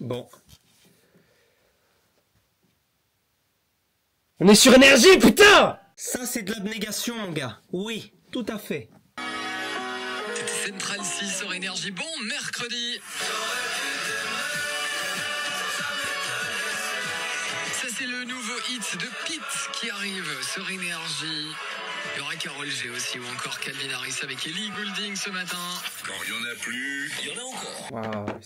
Bon. On est sur énergie, putain! Ça, c'est de l'abnégation, mon gars. Oui, tout à fait. C'était Central 6 sur énergie. Bon mercredi. Ça, c'est le nouveau hit de Pete qui arrive sur énergie. Il y aura Carole G aussi, ou encore Calvin Harris avec Ellie Goulding ce matin. Quand il n'y en a plus, il y en a encore. Waouh,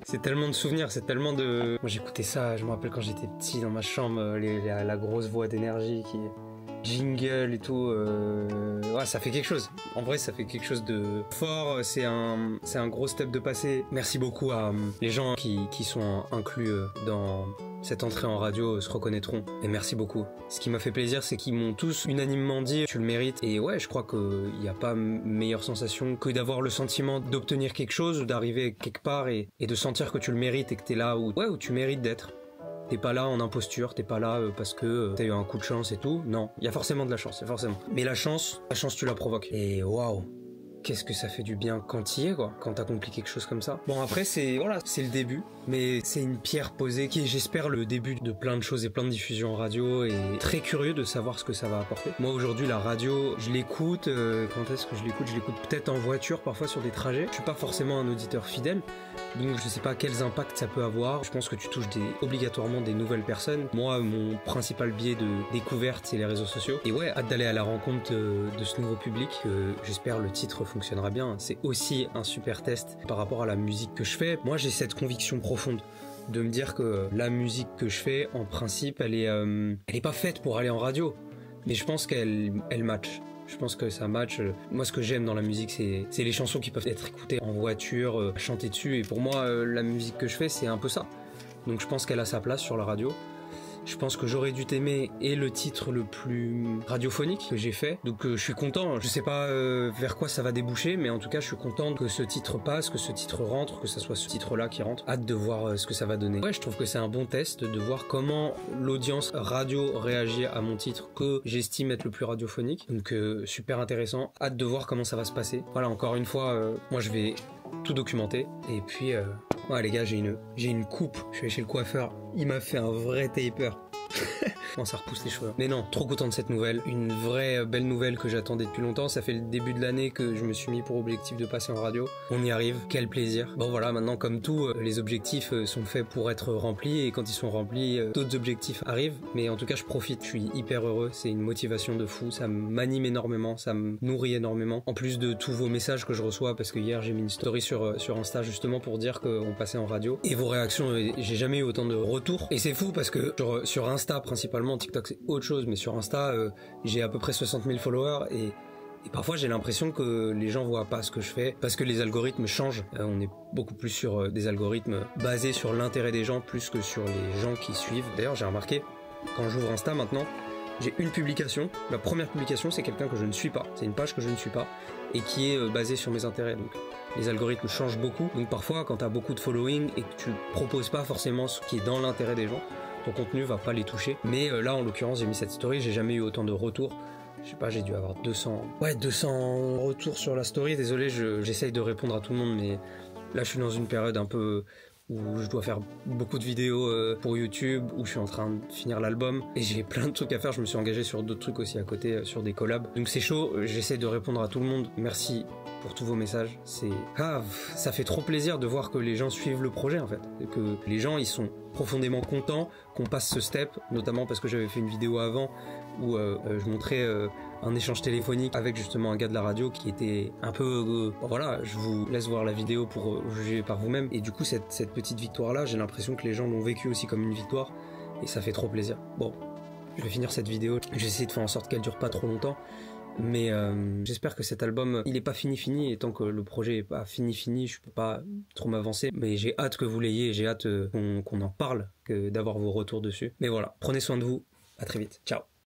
c'est tellement de souvenirs, c'est tellement de... Moi j'écoutais ça, je me rappelle quand j'étais petit dans ma chambre, la grosse voix d'énergie qui... Jingle et tout, ouais, ça fait quelque chose. En vrai, ça fait quelque chose de fort, c'est un gros step de passé. Merci beaucoup à les gens qui sont inclus dans cette entrée en radio se reconnaîtront. Et merci beaucoup. Ce qui m'a fait plaisir, c'est qu'ils m'ont tous unanimement dit tu le mérites. Et ouais, je crois qu'il n'y a pas meilleure sensation que d'avoir le sentiment d'obtenir quelque chose, d'arriver quelque part et de sentir que tu le mérites et que t'es là où tu mérites d'être. T'es pas là en imposture, t'es pas là parce que t'as eu un coup de chance et tout. Non, il y a forcément de la chance, forcément. Mais la chance tu la provoques. Et waouh, qu'est-ce que ça fait du bien quand t'y es, quoi, quand t'accomplis quelque chose comme ça. Bon, après, c'est le début, mais c'est une pierre posée qui est, j'espère, le début de plein de choses et plein de diffusions en radio, et très curieux de savoir ce que ça va apporter. Moi, aujourd'hui, la radio, je l'écoute, quand est-ce que je l'écoute peut-être en voiture, parfois sur des trajets. Je suis pas forcément un auditeur fidèle, donc je sais pas quels impacts ça peut avoir. Je pense que tu touches obligatoirement des nouvelles personnes. Moi, mon principal biais de découverte, c'est les réseaux sociaux. Et ouais, hâte d'aller à la rencontre de ce nouveau public. J'espère le titre fonctionnera bien. C'est aussi un super test par rapport à la musique que je fais. Moi, j'ai cette conviction profonde de me dire que la musique que je fais, en principe, elle est pas faite pour aller en radio. Mais je pense qu'elle match. Je pense que ça match. Moi, ce que j'aime dans la musique, c'est les chansons qui peuvent être écoutées en voiture, chanter dessus. Et pour moi, la musique que je fais, c'est un peu ça. Donc je pense qu'elle a sa place sur la radio. Je pense que J'aurais dû t'aimer est le titre le plus radiophonique que j'ai fait. Donc je suis content. Je sais pas vers quoi ça va déboucher, mais en tout cas je suis content que ce titre passe, que ce titre rentre, que ça soit ce titre-là qui rentre. Hâte de voir ce que ça va donner. Ouais, je trouve que c'est un bon test de voir comment l'audience radio réagit à mon titre que j'estime être le plus radiophonique. Donc super intéressant. Hâte de voir comment ça va se passer. Voilà, encore une fois, moi je vais tout documenter. Et puis ouais les gars, j'ai une coupe. Je suis allé chez le coiffeur. Il m'a fait un vrai taper. Bon, ça repousse les cheveux. Mais non, trop content de cette nouvelle. Une vraie belle nouvelle que j'attendais depuis longtemps. Ça fait le début de l'année que je me suis mis pour objectif de passer en radio. On y arrive. Quel plaisir. Bon voilà, maintenant comme tout, les objectifs sont faits pour être remplis. Et quand ils sont remplis, d'autres objectifs arrivent. Mais en tout cas, je profite. Je suis hyper heureux. C'est une motivation de fou. Ça m'anime énormément. Ça me nourrit énormément. En plus de tous vos messages que je reçois. Parce que hier, j'ai mis une story sur Insta justement pour dire qu'on passait en radio. Et vos réactions, j'ai jamais eu autant de retours. Et c'est fou parce que sur Insta principalement, TikTok c'est autre chose, mais sur Insta j'ai à peu près 60 000 followers et parfois j'ai l'impression que les gens voient pas ce que je fais parce que les algorithmes changent. On est beaucoup plus sur des algorithmes basés sur l'intérêt des gens plus que sur les gens qui suivent. D'ailleurs j'ai remarqué, quand j'ouvre Insta maintenant, j'ai une publication. La première publication, c'est quelqu'un que je ne suis pas. C'est une page que je ne suis pas et qui est basée sur mes intérêts. Donc les algorithmes changent beaucoup. Donc parfois, quand tu as beaucoup de following et que tu proposes pas forcément ce qui est dans l'intérêt des gens, ton contenu va pas les toucher. Mais là, en l'occurrence, j'ai mis cette story, j'ai jamais eu autant de retours. Je sais pas, j'ai dû avoir 200 retours sur la story. Désolé, j'essaye de répondre à tout le monde, mais là, je suis dans une période un peu où je dois faire beaucoup de vidéos pour YouTube, où je suis en train de finir l'album, et j'ai plein de trucs à faire. Je me suis engagé sur d'autres trucs aussi à côté, sur des collabs. Donc c'est chaud, j'essaie de répondre à tout le monde. Merci pour tous vos messages. Ça fait trop plaisir de voir que les gens suivent le projet en fait. Que les gens, ils sont profondément contents qu'on passe ce step, notamment parce que j'avais fait une vidéo avant où je montrais un échange téléphonique avec justement un gars de la radio qui était un peu... voilà, je vous laisse voir la vidéo pour juger par vous-même. Et du coup, cette petite victoire-là, j'ai l'impression que les gens l'ont vécu aussi comme une victoire. Et ça fait trop plaisir. Bon, je vais finir cette vidéo. Je vais essayer de faire en sorte qu'elle dure pas trop longtemps. Mais j'espère que cet album, il est pas fini, et tant que le projet est pas fini, je peux pas trop m'avancer. Mais j'ai hâte que vous l'ayez, j'ai hâte qu'on en parle, d'avoir vos retours dessus. Mais voilà, prenez soin de vous, à très vite, ciao.